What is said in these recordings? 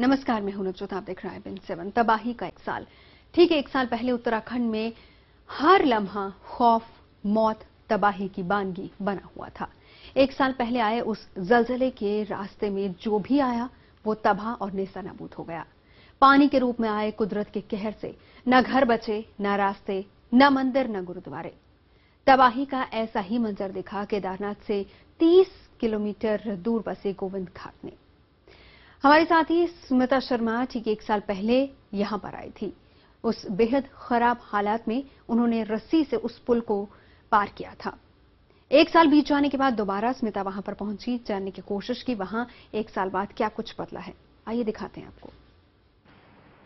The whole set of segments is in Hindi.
नमस्कार, मैं हूं नवजोत। आप देख रहे हैं IBN7। तबाही का एक साल। ठीक 1 साल पहले उत्तराखंड में हर लम्हा खौफ, मौत, तबाही की बानगी बना हुआ था। 1 साल पहले आए उस जलजले के रास्ते में जो भी आया वो तबाह और नेस्तनाबूद हो गया। पानी के रूप में आए कुदरत के कहर से न घर बचे, न रास्ते, न मंदिर, न गुरुद्वारे। तबाही का ऐसा ही मंजर दिखा केदारनाथ से 30 किलोमीटर दूर बसे गोविंद घाट में। हमारे साथी स्मिता शर्मा ठीक 1 साल पहले यहां पर आई थी। उस बेहद खराब हालात में उन्होंने रस्सी से उस पुल को पार किया था। 1 साल बीत जाने के बाद दोबारा स्मिता वहां पर पहुंची, जानने की कोशिश की वहां 1 साल बाद क्या कुछ बदला है। आइए दिखाते हैं आपको।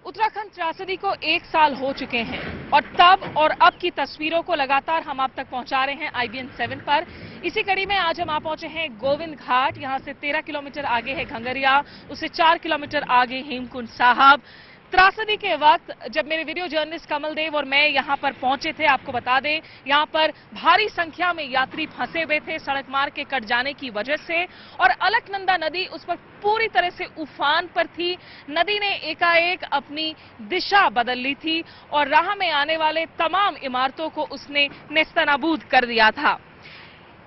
उत्तराखंड त्रासदी को 1 साल हो चुके हैं और तब और अब की तस्वीरों को लगातार हम आप तक पहुंचा रहे हैं IBN7 पर। इसी कड़ी में आज हम आ पहुंचे हैं गोविंद घाट। यहां से 13 किलोमीटर आगे है घंगरिया, उससे 4 किलोमीटर आगे हेमकुंड साहब। त्रासदी के वक्त जब मेरे वीडियो जर्नलिस्ट कमल देव और मैं यहां पर पहुंचे थे, आपको बता दें यहां पर भारी संख्या में यात्री फंसे हुए थे सड़क मार्ग के कट जाने की वजह से, और अलकनंदा नदी उस वक्त पूरी तरह से उफान पर थी। नदी ने एकाएक अपनी दिशा बदल ली थी और राह में आने वाले तमाम इमारतों को उसने नेस्तनाबूद कर दिया था।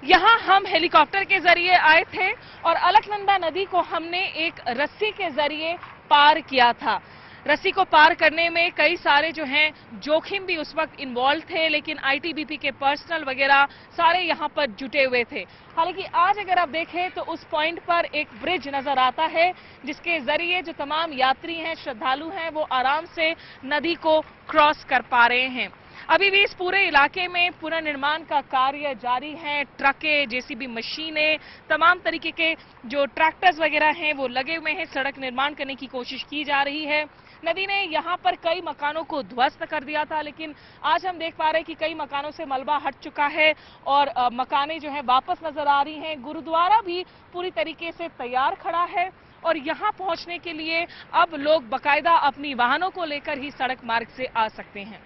यहां हम हेलीकॉप्टर के जरिए आए थे और अलकनंदा नदी को हमने एक रस्सी के जरिए पार किया था। रस्सी को पार करने में कई सारे जो हैं जोखिम भी उस वक्त इन्वॉल्व थे, लेकिन ITBP के पर्सनल वगैरह सारे यहां पर जुटे हुए थे। हालांकि आज अगर आप देखें तो उस पॉइंट पर एक ब्रिज नजर आता है जिसके जरिए जो तमाम यात्री हैं, श्रद्धालु हैं, वो आराम से नदी को क्रॉस कर पा रहे हैं। अभी भी इस पूरे इलाके में पुनर्निर्माण का कार्य जारी है। ट्रकें, JCB मशीनें, तमाम तरीके के जो ट्रैक्टर्स वगैरह हैं वो लगे हुए हैं। सड़क निर्माण करने की कोशिश की जा रही है। नदी ने यहां पर कई मकानों को ध्वस्त कर दिया था, लेकिन आज हम देख पा रहे हैं कि कई मकानों से मलबा हट चुका है और मकानें जो है वापस नजर आ रही हैं। गुरुद्वारा भी पूरी तरीके से तैयार खड़ा है और यहां पहुंचने के लिए अब लोग बाकायदा अपनी वाहनों को लेकर ही सड़क मार्ग से आ सकते हैं।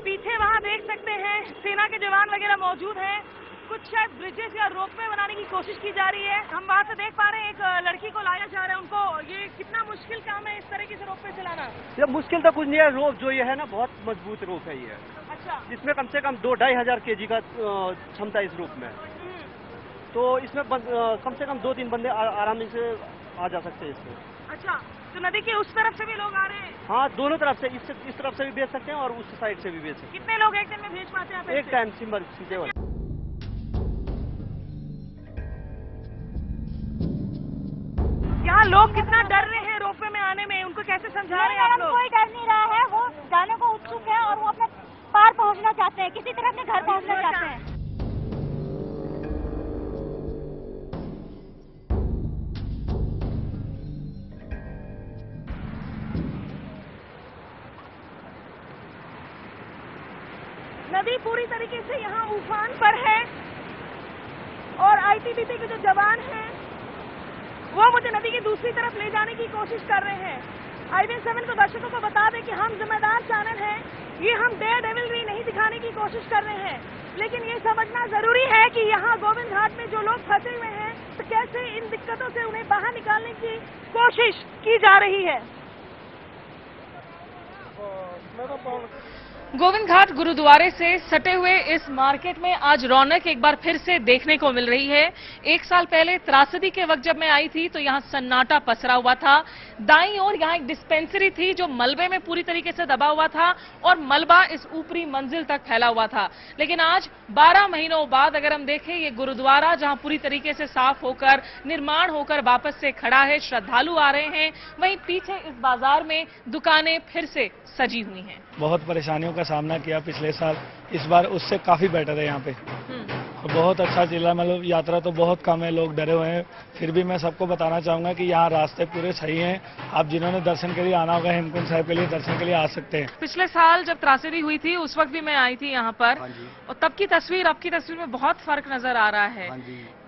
पीछे वहां देख सकते हैं सेना के जवान वगैरह मौजूद हैं। कुछ शायद ब्रिजेस या रोपवे बनाने की कोशिश की जा रही है। हम वहां से देख पा रहे हैं एक लड़की को लाया जा रहा है। उनको ये कितना मुश्किल काम है इस तरीके से रोपवे चलाना? ये मुश्किल तो कुछ नहीं है। रोप जो ये है ना, बहुत मजबूत रोप है ये। अच्छा। इसमें कम से कम 2-2.5 हजार kg का क्षमता इस रोप में। तो इसमें कम से कम 2-3 बंदे आराम से आ जा सकते हैं इसमें। अच्छा, तो नदी के उस तरफ से भी लोग आ रहे हैं? हाँ, दोनों तरफ से, इस तरफ से भी भेज सकते हैं और उस साइड से भी भेज सकते हैं। कितने लोग एक दिन में भेज पाते हैं? एक टाइम सीधे वाला। यहाँ लोग कितना डर रहे हैं रोपवे में आने में, उनको कैसे समझा रहे हैं आप लोग? कोई डर नहीं रहा है, वो जाने को उत्सुक है और वो अपने पार पहुंचना चाहते हैं, किसी तरह अपने घर पहुंचना चाहते हैं। नदी पूरी तरीके से यहाँ उफान पर है और ITBP के जो जवान हैं वो मुझे नदी की दूसरी तरफ ले जाने की कोशिश कर रहे हैं। IBN7 को दर्शकों को बता दें कि हम जिम्मेदार चैनल हैं। ये हम डेयर डेविलरी नहीं दिखाने की कोशिश कर रहे हैं, लेकिन ये समझना जरूरी है कि यहाँ गोविंद घाट में जो लोग फंसे हुए हैं तो कैसे इन दिक्कतों से उन्हें बाहर निकालने की कोशिश की जा रही है। गोविंद घाट गुरुद्वारे से सटे हुए इस मार्केट में आज रौनक एक बार फिर से देखने को मिल रही है। 1 साल पहले त्रासदी के वक्त जब मैं आई थी तो यहाँ सन्नाटा पसरा हुआ था। दाईं ओर यहाँ एक डिस्पेंसरी थी जो मलबे में पूरी तरीके से दबा हुआ था और मलबा इस ऊपरी मंजिल तक फैला हुआ था। लेकिन आज 12 महीनों बाद अगर हम देखें, ये गुरुद्वारा जहाँ पूरी तरीके से साफ होकर, निर्माण होकर वापस से खड़ा है, श्रद्धालु आ रहे हैं, वहीं पीछे इस बाजार में दुकानें फिर से सजी हुई हैं। बहुत परेशानियों का सामना किया पिछले साल, इस बार उससे काफी बेटर है यहाँ पे। बहुत अच्छा चला, मतलब यात्रा तो बहुत कम है, लोग डरे हुए हैं। फिर भी मैं सबको बताना चाहूंगा कि यहाँ रास्ते पूरे सही हैं। आप जिन्होंने दर्शन के लिए आना होगा, हेमकुंड साहिब के लिए दर्शन के लिए आ सकते हैं। पिछले साल जब त्रासदी हुई थी उस वक्त भी मैं आई थी यहाँ पर, और तब की तस्वीर अब की तस्वीर में बहुत फर्क नजर आ रहा है।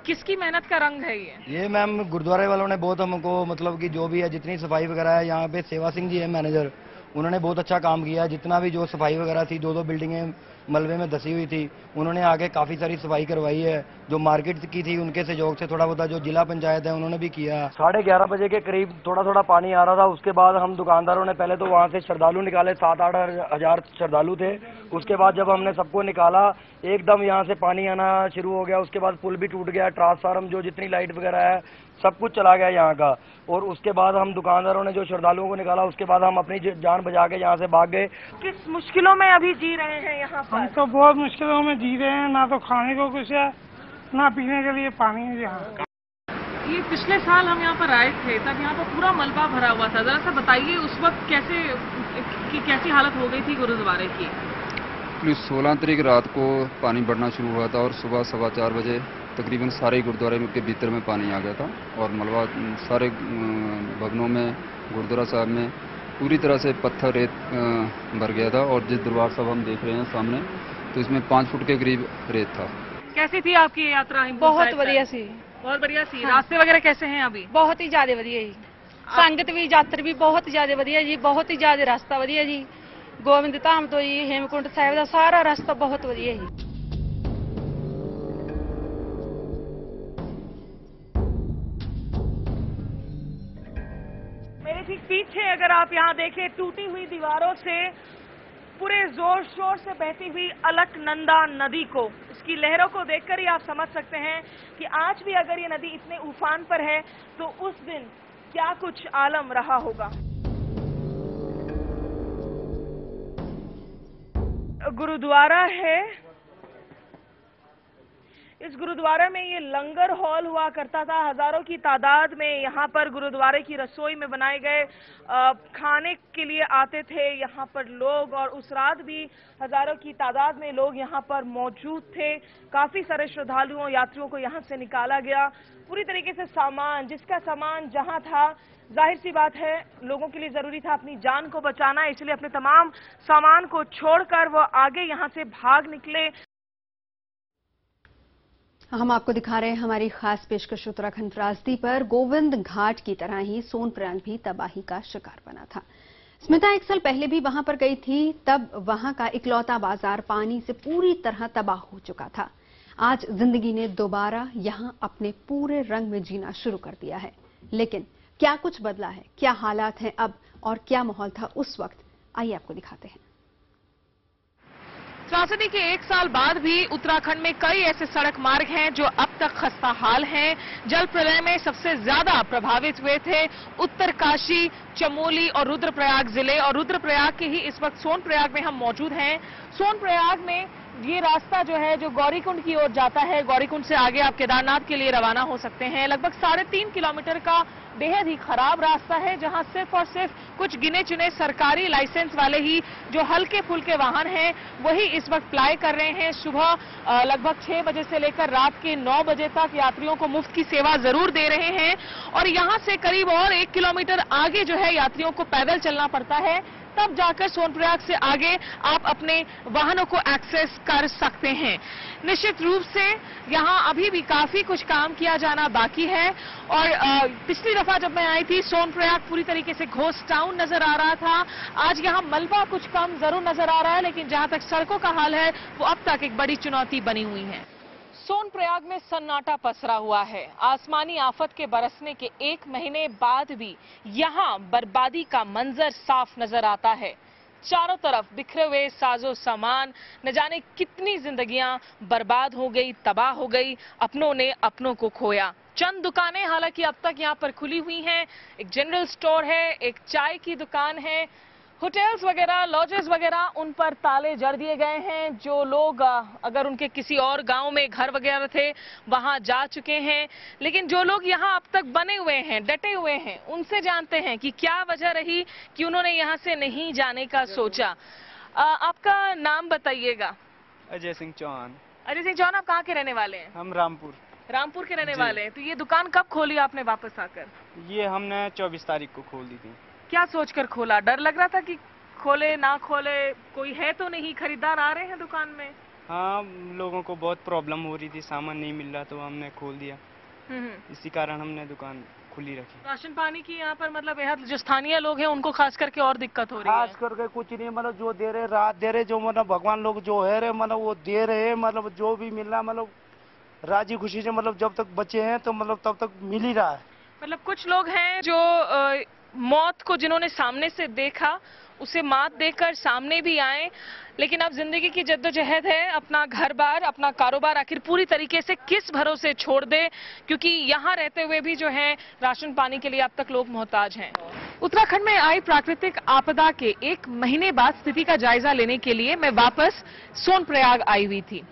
किसकी मेहनत का रंग है ये? मैम गुरुद्वारे वालों ने बहुत हमको, मतलब कि जो भी है जितनी सफाई वगैरह है, यहाँ पे सेवा सिंह जी है मैनेजर, उन्होंने बहुत अच्छा काम किया। जितना भी जो सफाई वगैरह थी, 2-2 बिल्डिंगें मलबे में धसी हुई थी, उन्होंने आगे काफ़ी सारी सफाई करवाई है। जो मार्केट की थी उनके सहयोग से थोड़ा बहुत, जो जिला पंचायत है उन्होंने भी किया। 11:30 बजे के करीब थोड़ा थोड़ा पानी आ रहा था। उसके बाद हम दुकानदारों ने पहले तो वहाँ से श्रद्धालु निकाले, 7-8 हज़ार श्रद्धालु थे। उसके बाद जब हमने सबको निकाला, एकदम यहाँ से पानी आना शुरू हो गया। उसके बाद पुल भी टूट गया, ट्रांसफार्मर जो जितनी लाइट वगैरह है सब कुछ चला गया यहाँ का। और उसके बाद हम दुकानदारों ने जो श्रद्धालुओं को निकाला, उसके बाद हम अपनी जान बचा के यहाँ से भाग गए। किस मुश्किलों में अभी जी रहे हैं यहाँ पर? हम तो बहुत मुश्किलों में जी रहे हैं, ना तो खाने को कुछ है, ना पीने के लिए पानी है यहाँ। ये पिछले साल हम यहाँ पर आए थे, तब यहाँ पर पूरा मलबा भरा हुआ था। जरा सा बताइए उस वक्त कैसी हालत हो गई थी गुरुद्वारे की? 16 तारीख रात को पानी बढ़ना शुरू हुआ था और सुबह 4:15 बजे तकरीबन सारे गुरुद्वारे के भीतर में पानी आ गया था और मलबा सारे भवनों में, गुरुद्वारा साहब में पूरी तरह से पत्थर रेत भर गया था। और जिस दरबार साहब हम देख रहे हैं सामने, तो इसमें 5 फुट के करीब रेत था। कैसी थी आपकी यात्रा? बहुत बढ़िया सी। बहुत बढ़िया सी। रास्ते वगैरह कैसे हैं अभी? बहुत ही ज्यादा बढ़िया जी। संगत भी, यात्री भी बहुत ज्यादा बढ़िया जी। बहुत ही ज्यादा रास्ता बढ़िया जी। गोविंद धाम तो जी हेमकुंड साहिब का सारा रास्ता बहुत बढ़िया जी। मेरे ठीक पीछे अगर आप यहाँ देखें, टूटी हुई दीवारों से पूरे जोर शोर से बहती हुई अलकनंदा नदी को, उसकी लहरों को देखकर ही आप समझ सकते हैं कि आज भी अगर ये नदी इतने उफान पर है तो उस दिन क्या कुछ आलम रहा होगा। गुरुद्वारा है। इस गुरुद्वारे में ये लंगर हॉल हुआ करता था। हजारों की तादाद में यहाँ पर गुरुद्वारे की रसोई में बनाए गए खाने के लिए आते थे यहाँ पर लोग, और उस रात भी हजारों की तादाद में लोग यहाँ पर मौजूद थे। काफी सारे श्रद्धालुओं, यात्रियों को यहाँ से निकाला गया। पूरी तरीके से सामान, जिसका सामान जहाँ था, जाहिर सी बात है लोगों के लिए जरूरी था अपनी जान को बचाना, इसलिए अपने तमाम सामान को छोड़कर वो आगे यहाँ से भाग निकले। हम आपको दिखा रहे हैं हमारी खास पेशकश उत्तराखंड त्रासदी पर। गोविंद घाट की तरह ही सोनप्रयाग भी तबाही का शिकार बना था। स्मिता 1 साल पहले भी वहां पर गई थी, तब वहां का इकलौता बाजार पानी से पूरी तरह तबाह हो चुका था। आज जिंदगी ने दोबारा यहां अपने पूरे रंग में जीना शुरू कर दिया है। लेकिन क्या कुछ बदला है, क्या हालात हैं अब और क्या माहौल था उस वक्त, आइए आपको दिखाते हैं। त्रासदी के 1 साल बाद भी उत्तराखंड में कई ऐसे सड़क मार्ग हैं जो अब तक खस्ता हाल हैं। जल प्रलय में सबसे ज्यादा प्रभावित हुए थे उत्तरकाशी, चमोली और रुद्रप्रयाग जिले, और रुद्रप्रयाग के ही इस वक्त सोनप्रयाग में हम मौजूद हैं। सोनप्रयाग में ये रास्ता जो है, जो गौरीकुंड की ओर जाता है, गौरीकुंड से आगे आप केदारनाथ के लिए रवाना हो सकते हैं। लगभग 3.5 किलोमीटर का बेहद ही खराब रास्ता है, जहां सिर्फ और सिर्फ कुछ गिने चुने सरकारी लाइसेंस वाले ही जो हल्के फुल्के वाहन हैं वही इस वक्त प्लाई कर रहे हैं। सुबह लगभग 6 बजे से लेकर रात के 9 बजे तक यात्रियों को मुफ्त की सेवा जरूर दे रहे हैं, और यहां से करीब और 1 किलोमीटर आगे जो है यात्रियों को पैदल चलना पड़ता है, तब जाकर सोनप्रयाग से आगे आप अपने वाहनों को एक्सेस कर सकते हैं। निश्चित रूप से यहां अभी भी काफी कुछ काम किया जाना बाकी है, और पिछली दफा जब मैं आई थी सोनप्रयाग पूरी तरीके से घोस्ट टाउन नजर आ रहा था। आज यहां मलबा कुछ कम जरूर नजर आ रहा है, लेकिन जहां तक सड़कों का हाल है वो अब तक एक बड़ी चुनौती बनी हुई है। सोनप्रयाग में सन्नाटा पसरा हुआ है। आसमानी आफत के बरसने के 1 महीने बाद भी यहां बर्बादी का मंजर साफ नजर आता है। चारों तरफ बिखरे हुए साजो सामान, न जाने कितनी जिंदगियां बर्बाद हो गई, तबाह हो गई, अपनों ने अपनों को खोया। चंद दुकानें हालांकि अब तक यहां पर खुली हुई हैं। एक जनरल स्टोर है, एक चाय की दुकान है, होटल्स वगैरह, लॉजेस वगैरह, उन पर ताले जड़ दिए गए हैं। जो लोग अगर उनके किसी और गांव में घर वगैरह थे वहां जा चुके हैं, लेकिन जो लोग यहां अब तक बने हुए हैं, डटे हुए हैं, उनसे जानते हैं कि क्या वजह रही कि उन्होंने यहां से नहीं जाने का सोचा। आपका नाम बताइएगा। अजय सिंह चौहान। अजय सिंह चौहान, आप कहाँ के रहने वाले हैं? हम रामपुर के रहने वाले हैं। तो ये दुकान कब खोली आपने वापस आकर? ये हमने 24 तारीख को खोल दी थी। क्या सोचकर खोला? डर लग रहा था कि खोले ना खोले, कोई है तो नहीं, खरीदार आ रहे हैं दुकान में? हाँ, लोगों को बहुत प्रॉब्लम हो रही थी, सामान नहीं मिल रहा, तो हमने खोल दिया। इसी कारण हमने दुकान खुली रखी। राशन पानी की यहाँ पर मतलब बेहद जो स्थानीय लोग हैं उनको खास करके और दिक्कत हो रही है। खास करके कुछ नहीं, मतलब जो दे रहे रात दे रहे, जो मतलब भगवान लोग जो है रे मतलब वो दे रहे हैं, मतलब जो भी मिल रहा मतलब राजी खुशी से, मतलब जब तक बचे हैं तो मतलब तब तक मिल ही रहा है। मतलब कुछ लोग हैं जो मौत को जिन्होंने सामने से देखा उसे मात देकर सामने भी आए, लेकिन अब जिंदगी की जद्दोजहद है, अपना घर बार अपना कारोबार आखिर पूरी तरीके से किस भरोसे छोड़ दे, क्योंकि यहाँ रहते हुए भी जो है राशन पानी के लिए अब तक लोग मोहताज हैं। उत्तराखंड में आई प्राकृतिक आपदा के 1 महीने बाद स्थिति का जायजा लेने के लिए मैं वापस सोनप्रयाग आई हुई थी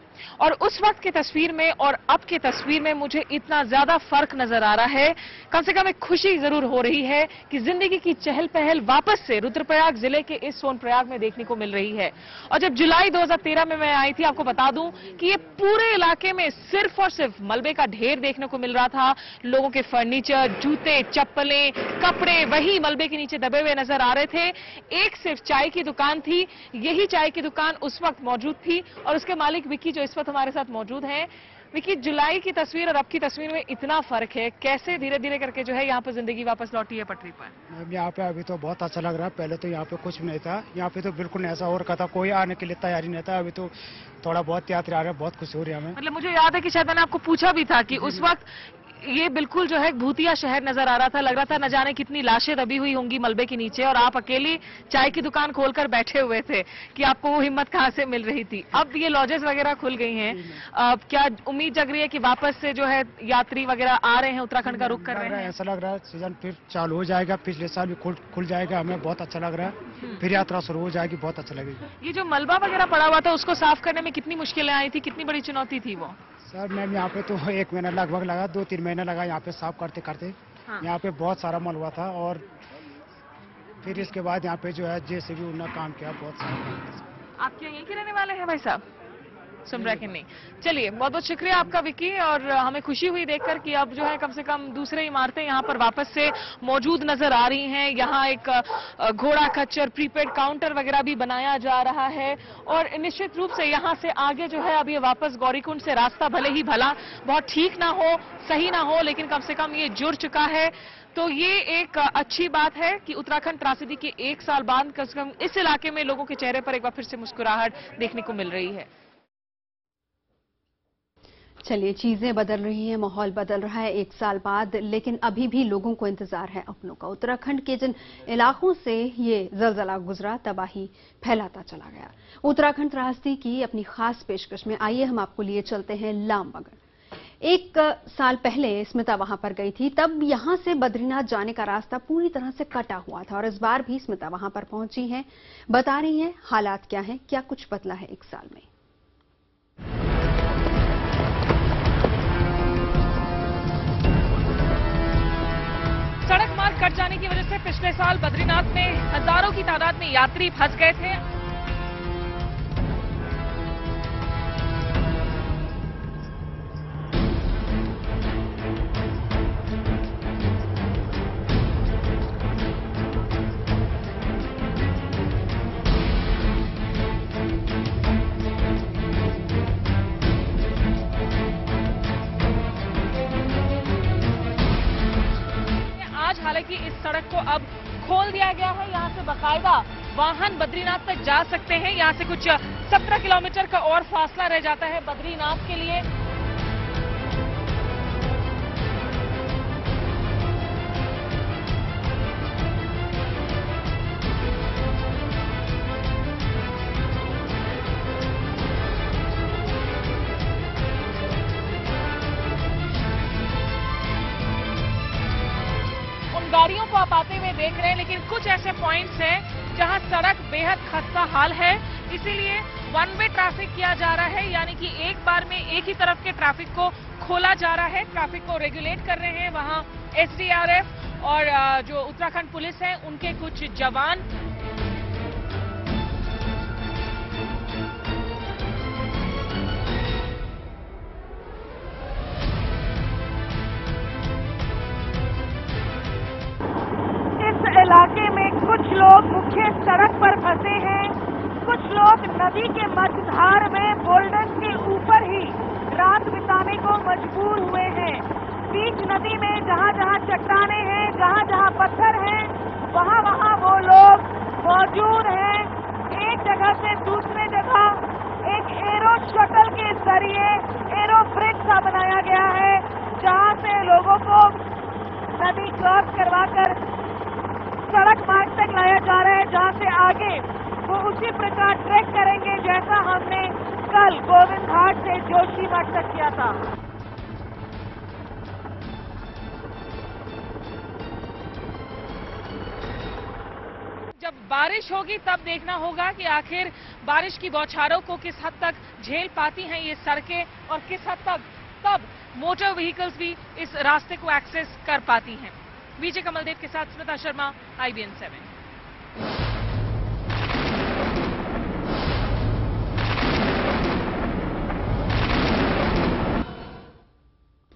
और उस वक्त की तस्वीर में और अब की तस्वीर में मुझे इतना ज्यादा फर्क नजर आ रहा है। कम से कम एक खुशी जरूर हो रही है कि जिंदगी की चहल पहल वापस से रुद्रप्रयाग जिले के इस सोनप्रयाग में देखने को मिल रही है। और जब जुलाई 2013 में मैं आई थी, आपको बता दूं कि ये पूरे इलाके में सिर्फ और सिर्फ मलबे का ढेर देखने को मिल रहा था। लोगों के फर्नीचर, जूते, चप्पलें, कपड़े वही मलबे के नीचे दबे हुए नजर आ रहे थे। एक सिर्फ चाय की दुकान थी, यही चाय की दुकान उस वक्त मौजूद थी और उसके मालिक विक्की जो इस वक्त हमारे साथ मौजूद हैं। विक्की, जुलाई की तस्वीर और अब की तस्वीर में इतना फर्क है, कैसे धीरे धीरे करके जो है यहाँ पर जिंदगी वापस लौटी है पटरी पर? यहाँ पे अभी तो बहुत अच्छा लग रहा है। पहले तो यहाँ पे कुछ भी नहीं था, यहाँ पे तो बिल्कुल ऐसा हो रखा था, कोई आने के लिए तैयारी नहीं था। अभी तो थोड़ा बहुत यात्री आ रहे हैं, बहुत खुशी हो रही है हमें। मतलब मुझे याद है कि शायद मैंने आपको पूछा भी था कि उस वक्त ये बिल्कुल जो है भूतिया शहर नजर आ रहा था, लग रहा था न जाने कितनी लाशें दबी हुई होंगी मलबे के नीचे और आप अकेली चाय की दुकान खोलकर बैठे हुए थे कि आपको वो हिम्मत कहाँ से मिल रही थी। अब ये लॉजेस वगैरह खुल गई हैं, क्या उम्मीद जग रही है कि वापस से जो है यात्री वगैरह आ रहे हैं, उत्तराखंड का रुख कर रहे हैं? ऐसा लग रहा है सीजन फिर चालू हो जाएगा, पिछले साल भी खुल जाएगा, हमें बहुत अच्छा लग रहा है, फिर यात्रा शुरू हो जाएगी, बहुत अच्छा लगेगा। ये जो मलबा वगैरह पड़ा हुआ था उसको साफ करने में कितनी मुश्किलें आई थी, कितनी बड़ी चुनौती थी वो? सर मैम यहाँ पे तो 1 महीना लगभग लगा, 2-3 महीना लगा यहाँ पे साफ करते करते। यहाँ पे बहुत सारा मलबा था और फिर इसके बाद यहाँ पे जो है जेसीबी उन्होंने काम किया, बहुत सारा। आप क्या यहीं के रहने वाले हैं भाई साहब? सुन रहे कि नहीं? चलिए, बहुत बहुत शुक्रिया आपका विक्की, और हमें खुशी हुई देखकर कि अब जो है कम से कम दूसरे इमारतें यहाँ पर वापस से मौजूद नजर आ रही हैं। यहाँ एक घोड़ा खच्चर, प्रीपेड काउंटर वगैरह भी बनाया जा रहा है और निश्चित रूप से यहाँ से आगे जो है अब ये वापस गौरीकुंड से रास्ता भले ही भला बहुत ठीक ना हो, सही ना हो, लेकिन कम से कम ये जुड़ चुका है। तो ये एक अच्छी बात है कि उत्तराखंड त्रासदी के 1 साल बाद कम से कम इस इलाके में लोगों के चेहरे पर एक बार फिर से मुस्कुराहट देखने को मिल रही है। चलिए, चीजें बदल रही हैं, माहौल बदल रहा है 1 साल बाद, लेकिन अभी भी लोगों को इंतजार है अपनों का। उत्तराखंड के जिन इलाकों से ये जलजला गुजरा, तबाही फैलाता चला गया। उत्तराखंड त्रासदी की अपनी खास पेशकश में आइए हम आपको लिए चलते हैं लामबगड़। 1 साल पहले स्मिता वहां पर गई थी, तब यहां से बद्रीनाथ जाने का रास्ता पूरी तरह से कटा हुआ था और इस बार भी स्मिता वहां पर पहुंची हैं, बता रही हैं हालात क्या हैं, क्या कुछ बदला है 1 साल में। सड़क मार्ग कट जाने की वजह से पिछले साल बद्रीनाथ में हजारों की तादाद में यात्री फंस गए थे। हालांकि इस सड़क को अब खोल दिया गया है, यहाँ से बाकायदा वाहन बद्रीनाथ तक जा सकते हैं। यहाँ से कुछ 17 किलोमीटर का और फासला रह जाता है बद्रीनाथ के लिए। गाड़ियों को आप आते हुए देख रहे हैं, लेकिन कुछ ऐसे पॉइंट्स हैं जहां सड़क बेहद खस्ता हाल है, इसीलिए 1 वे ट्रैफिक किया जा रहा है, यानी कि एक बार में एक ही तरफ के ट्रैफिक को खोला जा रहा है। ट्रैफिक को रेगुलेट कर रहे हैं वहां एसडीआरएफ और जो उत्तराखंड पुलिस है उनके कुछ जवान। इलाके में कुछ लोग मुख्य सड़क पर फंसे हैं, कुछ लोग नदी के मध्यधार में बोल्डर के ऊपर ही रात बिताने को मजबूर हुए हैं। बीच नदी में जहाँ जहाँ चट्टाने हैं, जहाँ जहाँ पत्थर हैं, वहाँ वहाँ वो लोग मौजूद हैं। एक जगह से दूसरे जगह एक एरो शटल के जरिए एरो ब्रिज सा बनाया गया है, जहाँ से लोगों को नदी क्रॉस करवाकर सड़क मार्ग तक लाया जा रहा है, जहाँ से आगे वो उसी प्रकार ट्रैक करेंगे जैसा हमने कल गोविंद घाट से जोशीमठ तक किया था। जब बारिश होगी तब देखना होगा कि आखिर बारिश की बौछारों को किस हद तक झेल पाती हैं ये सड़कें और किस हद तक तब मोटर व्हीकल्स भी इस रास्ते को एक्सेस कर पाती हैं। विजय कमलदेव के साथ स्मिता शर्मा, IBN 7।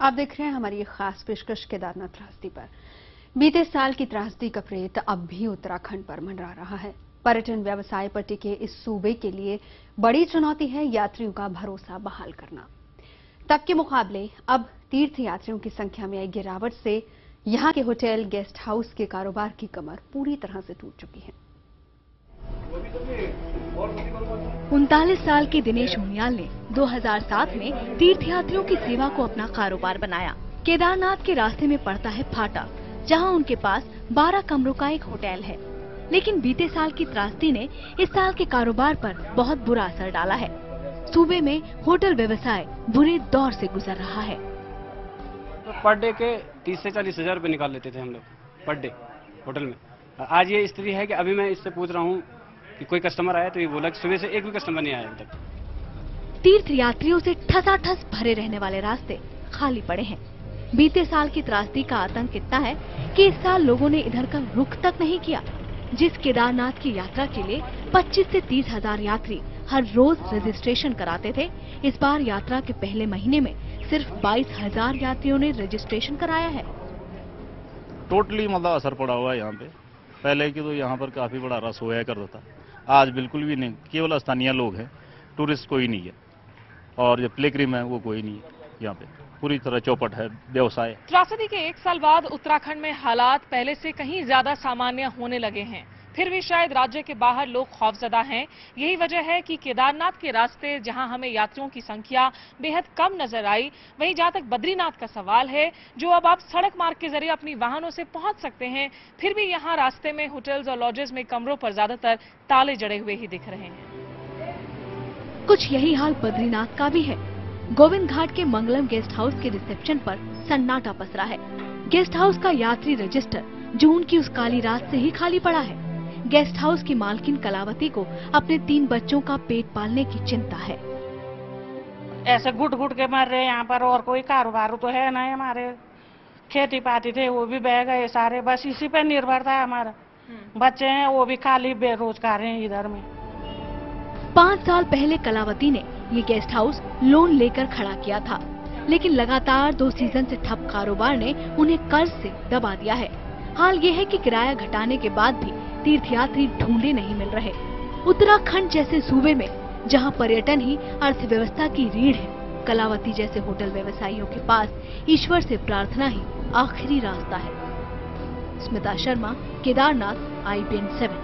आप देख रहे हैं हमारी ये खास पेशकश केदारनाथ त्रासदी पर। बीते साल की त्रासदी का प्रेत अब भी उत्तराखंड पर मंडरा रहा है। पर्यटन व्यवसाय पर टिके इस सूबे के लिए बड़ी चुनौती है यात्रियों का भरोसा बहाल करना। तब के मुकाबले अब तीर्थ यात्रियों की संख्या में आई गिरावट से यहां के होटल, गेस्ट हाउस के कारोबार की कमर पूरी तरह से टूट चुकी है। 39 साल के दिनेश उनियाल ने 2007 में तीर्थयात्रियों की सेवा को अपना कारोबार बनाया। केदारनाथ के रास्ते में पड़ता है फाटा, जहां उनके पास 12 कमरों का एक होटल है। लेकिन बीते साल की त्रासदी ने इस साल के कारोबार पर बहुत बुरा असर डाला है। सूबे में होटल व्यवसाय बुरे दौर से गुजर रहा है। तो पर डे के 30 से 40 हजार रुपए निकाल लेते थे हम लोग पर डे होटल में। आज ये स्थिति है कि अभी मैं इससे पूछ रहा हूँ कि कोई कस्टमर आया तो ये बोला कि सुबह से एक भी कस्टमर नहीं आया अभी तक। तीर्थ यात्रियों से ठसाठस भरे रहने वाले रास्ते खाली पड़े हैं। बीते साल की त्रासदी का आतंक इतना है कि इस साल लोगों ने इधर का रुख तक नहीं किया। जिस केदारनाथ की यात्रा के लिए 25 से 30 हजार यात्री हर रोज रजिस्ट्रेशन कराते थे, इस बार यात्रा के पहले महीने में सिर्फ 22,000 यात्रियों ने रजिस्ट्रेशन कराया है। टोटली मतलब असर पड़ा हुआ है यहाँ पे। पहले की तो यहाँ पर काफी बड़ा रस हुआ करता था, आज बिल्कुल भी नहीं। केवल स्थानीय लोग हैं, टूरिस्ट कोई नहीं है, और जो पिलग्रिम है वो कोई नहीं है। यहाँ पे पूरी तरह चौपट है व्यवसाय। त्रासदी के 1 साल बाद उत्तराखंड में हालात पहले से कहीं ज्यादा सामान्य होने लगे हैं। फिर भी शायद राज्य के बाहर लोग खौफजदा हैं। यही वजह है कि केदारनाथ के रास्ते जहां हमें यात्रियों की संख्या बेहद कम नजर आई, वहीं जहां तक बद्रीनाथ का सवाल है, जो अब आप सड़क मार्ग के जरिए अपनी वाहनों से पहुंच सकते हैं, फिर भी यहां रास्ते में होटल्स और लॉजेस में कमरों पर ज्यादातर ताले जड़े हुए ही दिख रहे हैं। कुछ यही हाल बद्रीनाथ का भी है। गोविंद घाट के मंगलम गेस्ट हाउस के रिसेप्शन पर सन्नाटा पसरा है। गेस्ट हाउस का यात्री रजिस्टर जून की उस काली रात से ही खाली पड़ा है। गेस्ट हाउस की मालकिन कलावती को अपने 3 बच्चों का पेट पालने की चिंता है। ऐसे घुट घुट के मर रहे यहाँ पर, और कोई कारोबार तो है नहीं। हमारे खेती पाती थे वो भी बह गए सारे, बस इसी पे निर्भर था हमारा। बच्चे हैं वो भी खाली बेरोजगार हैं इधर में। 5 साल पहले कलावती ने ये गेस्ट हाउस लोन लेकर खड़ा किया था, लेकिन लगातार 2 सीजन से ठप कारोबार ने उन्हें कर्ज से दबा दिया है। हाल ये है कि किराया घटाने के बाद भी तीर्थयात्री ढूंढे नहीं मिल रहे। उत्तराखंड जैसे सूबे में जहां पर्यटन ही अर्थव्यवस्था की रीढ़ है, कलावती जैसे होटल व्यवसायियों के पास ईश्वर से प्रार्थना ही आखिरी रास्ता है। स्मिता शर्मा, केदारनाथ, IBN 7।